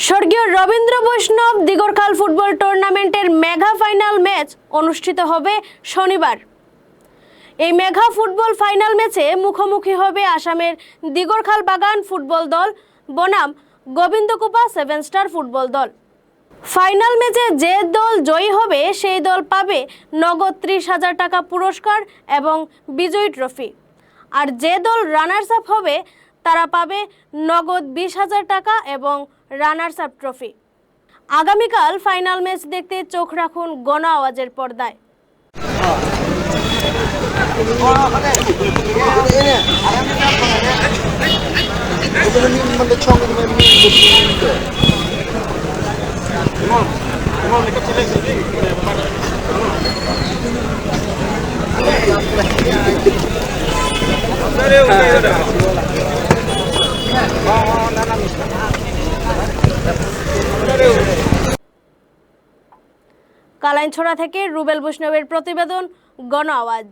স্বর্গীয় রবীন্দ্র বৈষ্ণব দিগরখাল ফুটবল টুর্নামেন্টের মেগা ফাইনাল ম্যাচ অনুষ্ঠিত হবে শনিবার। এই মেগা ফুটবল ফাইনাল ম্যাচে মুখোমুখি হবে আসামের দিগরখাল বাগান ফুটবল দল বনাম গোবিন্দকুপা 7 স্টার ফুটবল দল। ফাইনাল ম্যাচে যে দল জয়ী হবে সেই দল পাবে নগদ 30,000 টাকা পুরস্কার এবং বিজয়ী ট্রফি, আর যে দল রানার্স আপ হবে তারা পাবে নগদ 20,000 টাকা এবং রানার্স আপ ট্রফি। আগামীকাল ফাইনাল ম্যাচ দেখতে চোখ রাখুন গণ আওয়াজের পর্দায়। কালাইনছড়া থেকে রুবেল বৈষ্ণবের প্রতিবেদন, গণ আওয়াজ।